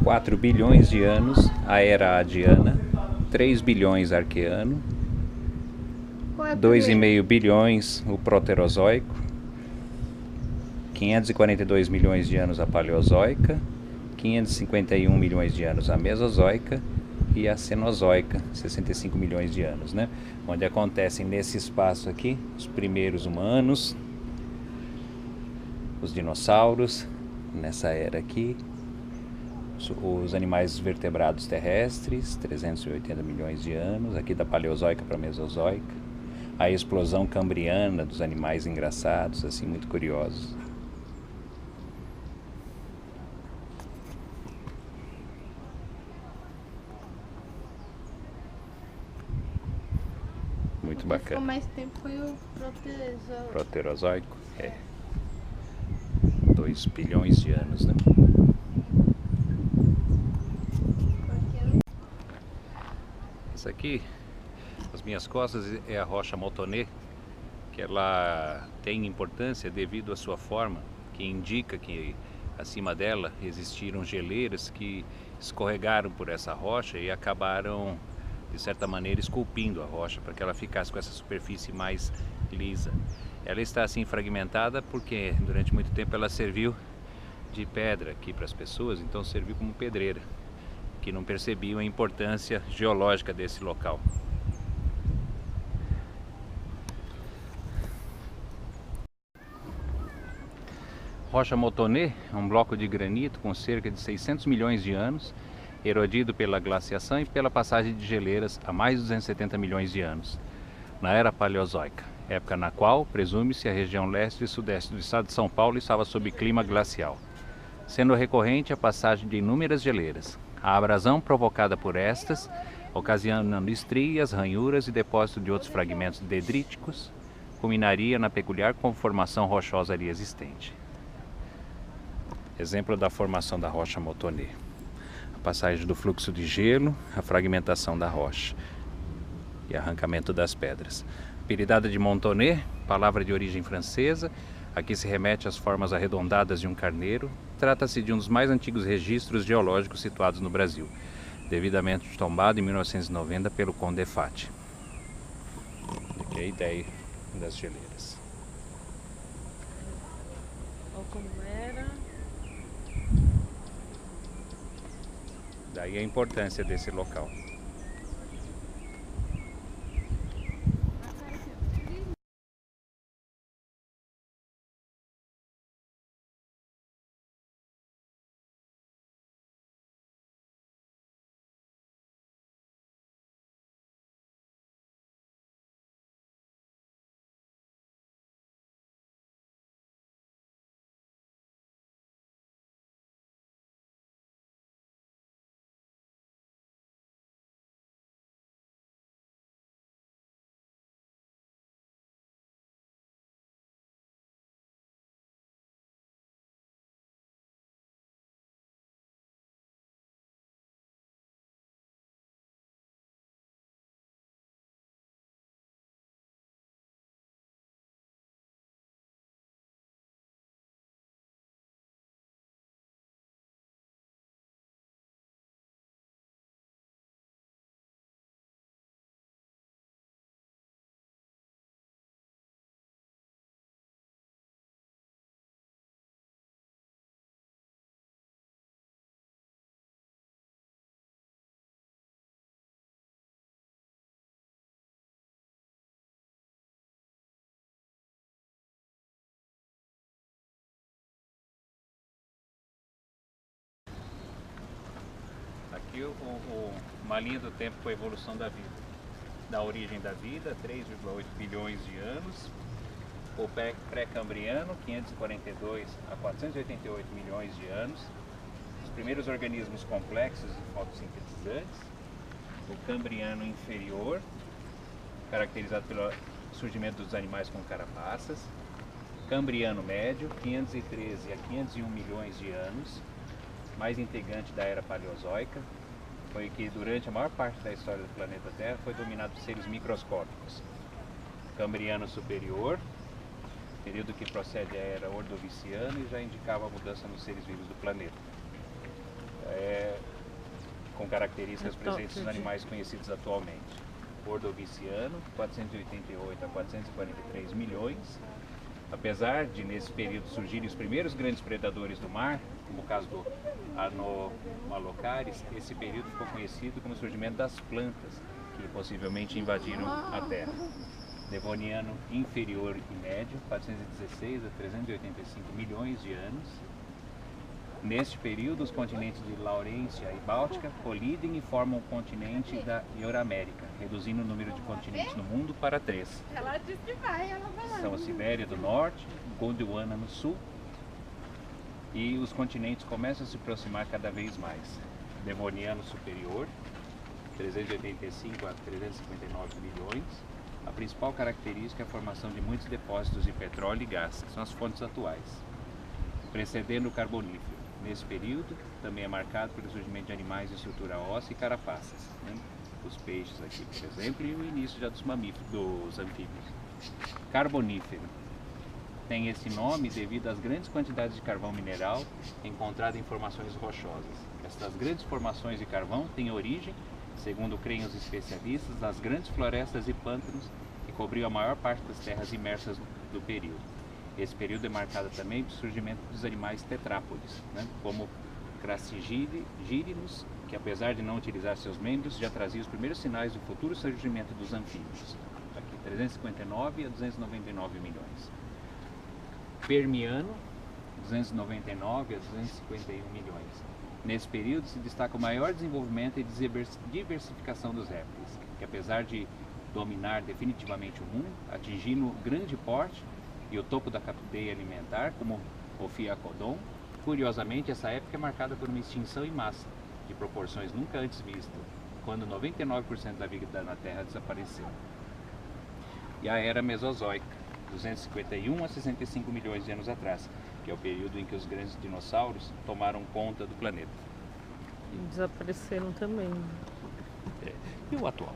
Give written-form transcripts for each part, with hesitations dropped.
4 bilhões de anos a era adiana, 3 bilhões arqueano, Qual é a 2,5 bilhões o proterozoico, 542 milhões de anos a paleozoica, 551 milhões de anos a mesozoica e a cenozoica, 65 milhões de anos, né? Onde acontecem nesse espaço aqui os primeiros humanos, os dinossauros, nessa era aqui, os animais vertebrados terrestres, 380 milhões de anos, aqui da paleozoica para a mesozoica, a explosão cambriana dos animais engraçados, assim, muito curiosos. Muito bacana. Ficou mais tempo foi o proterozoico. Proterozoico, 2 bilhões de anos, né? Essa aqui, as minhas costas, é a rocha Motonê, que ela tem importância devido à sua forma, que indica que acima dela existiram geleiras que escorregaram por essa rocha e acabaram, de certa maneira, esculpindo a rocha para que ela ficasse com essa superfície mais lisa. Ela está assim fragmentada porque durante muito tempo ela serviu de pedra aqui para as pessoas, então serviu como pedreira, que não percebiam a importância geológica desse local. Rocha Motonê é um bloco de granito com cerca de 600 milhões de anos, erodido pela glaciação e pela passagem de geleiras há mais de 270 milhões de anos, na era paleozoica, época na qual, presume-se, a região leste e sudeste do estado de São Paulo estava sob clima glacial, sendo recorrente a passagem de inúmeras geleiras. A abrasão provocada por estas, ocasionando estrias, ranhuras e depósito de outros fragmentos dedríticos, culminaria na peculiar conformação rochosa ali existente. Exemplo da formação da rocha Motonê: a passagem do fluxo de gelo, a fragmentação da rocha e arrancamento das pedras. Apelidada de Montonê, palavra de origem francesa, aqui se remete às formas arredondadas de um carneiro. Trata-se de um dos mais antigos registros geológicos situados no Brasil, devidamente tombado em 1990 pelo Conde Fati. Aqui é a ideia das geleiras. Olha como era. Daí a importância desse local. Aqui uma linha do tempo com a evolução da vida. Da origem da vida, 3,8 bilhões de anos. O pré-cambriano, 542 a 488 milhões de anos. Os primeiros organismos complexos e fotossintetizantes. O cambriano inferior, caracterizado pelo surgimento dos animais com carapaças. Cambriano médio, 513 a 501 milhões de anos, mais integrante da era paleozoica, foi que durante a maior parte da história do planeta Terra foi dominado por seres microscópicos. Cambriano superior, período que procede à era ordoviciana e já indicava a mudança nos seres vivos do planeta. com características top, presentes nos gente. animais conhecidos atualmente. Ordoviciano, 488 a 443 milhões. Apesar de nesse período surgirem os primeiros grandes predadores do mar, como o caso do Anomalocaris, esse período ficou conhecido como o surgimento das plantas, que possivelmente invadiram a Terra. Devoniano inferior e médio, 416 a 385 milhões de anos. Neste período, os continentes de Laurência e Báltica colidem e formam o continente da Euramérica, reduzindo o número de continentes no mundo para 3. Ela disse que vai, ela vai lá. São a Sibéria do Norte, Gondwana no Sul, e os continentes começam a se aproximar cada vez mais. Devoniano superior, 385 a 359 milhões. A principal característica é a formação de muitos depósitos de petróleo e gás, que são as fontes atuais. Precedendo o Carbonífero. Nesse período, também é marcado pelo surgimento de animais de estrutura óssea e carapaças, né? Os peixes aqui, por exemplo, e o início já dos mamíferos, dos anfíbios. Carbonífero. Tem esse nome devido às grandes quantidades de carvão mineral encontrado em formações rochosas. Estas grandes formações de carvão têm origem, segundo creem os especialistas, das grandes florestas e pântanos que cobriam a maior parte das terras imersas do período. Esse período é marcado também pelo surgimento dos animais tetrápodes, né, como Crassigyrinus, que apesar de não utilizar seus membros, já trazia os primeiros sinais do futuro surgimento dos anfíbios. Aqui, 359 a 299 milhões. Permiano, 299 a 251 milhões. Nesse período se destaca o maior desenvolvimento e diversificação dos répteis, que apesar de dominar definitivamente o mundo, atingindo grande porte e o topo da cadeia alimentar, como o Fiacodon, curiosamente essa época é marcada por uma extinção em massa, de proporções nunca antes vistas, quando 99% da vida na Terra desapareceu. E a Era Mesozoica, 251 a 65 milhões de anos atrás, que é o período em que os grandes dinossauros tomaram conta do planeta. E desapareceram também. E o atual?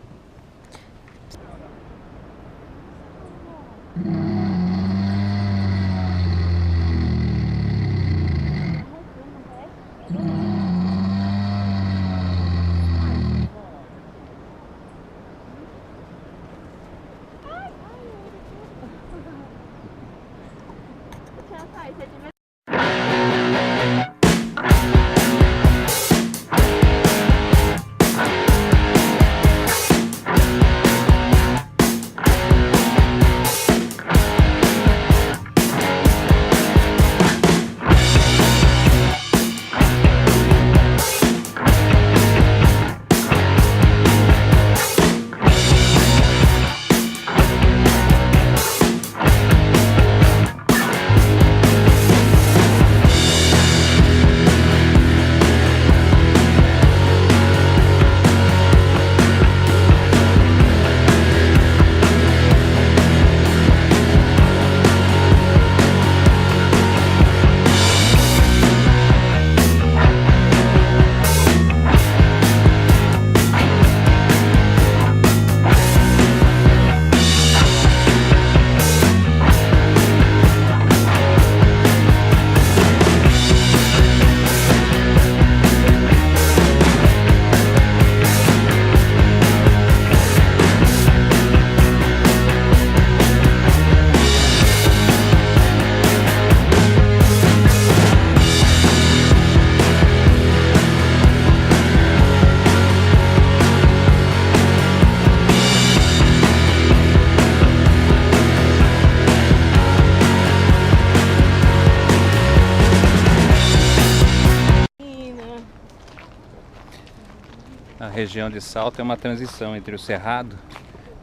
A região de Salto é uma transição entre o Cerrado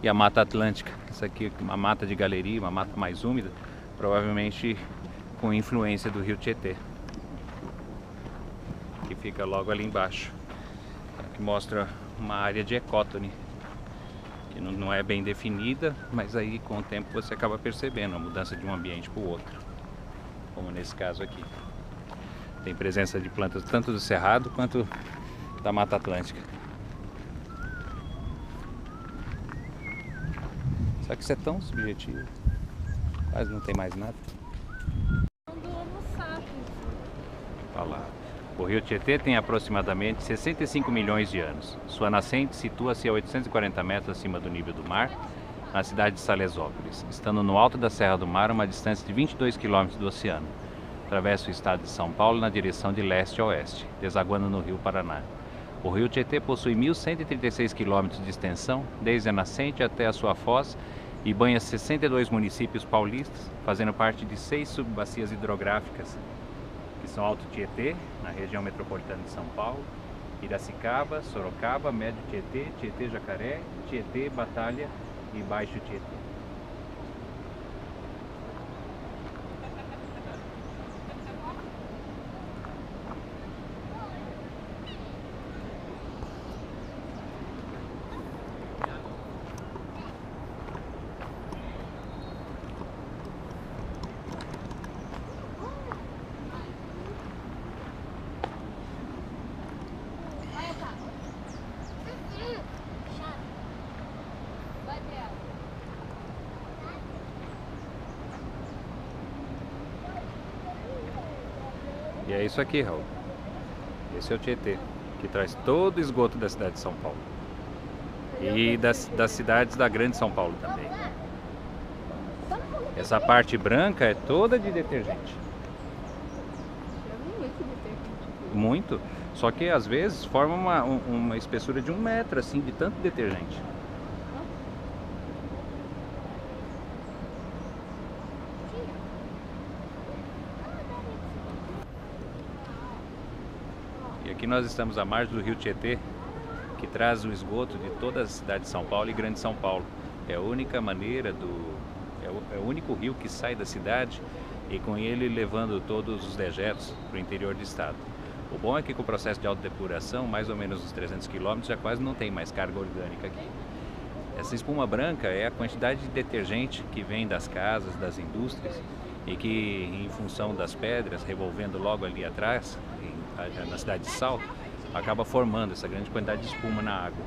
e a Mata Atlântica. Essa aqui é uma mata de galeria, uma mata mais úmida, provavelmente com influência do rio Tietê, que fica logo ali embaixo, que mostra uma área de ecótone, que não é bem definida, mas aí com o tempo você acaba percebendo a mudança de um ambiente para o outro, como nesse caso aqui. Tem presença de plantas tanto do Cerrado quanto da Mata Atlântica. Só que isso é tão subjetivo, quase não tem mais nada. Do Homo sapiens. Olha lá, O rio Tietê tem aproximadamente 65 milhões de anos. Sua nascente situa-se a 840 metros acima do nível do mar, na cidade de Salesópolis, estando no alto da Serra do Mar, a uma distância de 22 quilômetros do oceano. Atravessa o estado de São Paulo na direção de leste a oeste, desaguando no rio Paraná. O rio Tietê possui 1.136 quilômetros de extensão, desde a nascente até a sua foz, e banha 62 municípios paulistas, fazendo parte de 6 subbacias hidrográficas, que são Alto Tietê, na região metropolitana de São Paulo, Piracicaba, Sorocaba, Médio Tietê, Tietê-Jacaré, Tietê, Batalha e Baixo Tietê. E é isso aqui, Raul. Esse é o Tietê, que traz todo o esgoto da cidade de São Paulo. E das cidades da Grande São Paulo também. Essa parte branca é toda de detergente. Muito. Só que às vezes forma uma espessura de 1 metro, assim, de tanto detergente. E aqui nós estamos à margem do rio Tietê, que traz o esgoto de toda a cidade de São Paulo e Grande São Paulo. É a única maneira é o único rio que sai da cidade e com ele levando todos os dejetos para o interior do estado. O bom é que com o processo de autodepuração, mais ou menos uns 300 quilômetros, já quase não tem mais carga orgânica aqui. Essa espuma branca é a quantidade de detergente que vem das casas, das indústrias e que, em função das pedras revolvendo logo ali atrás, na cidade de Salto, acaba formando essa grande quantidade de espuma na água.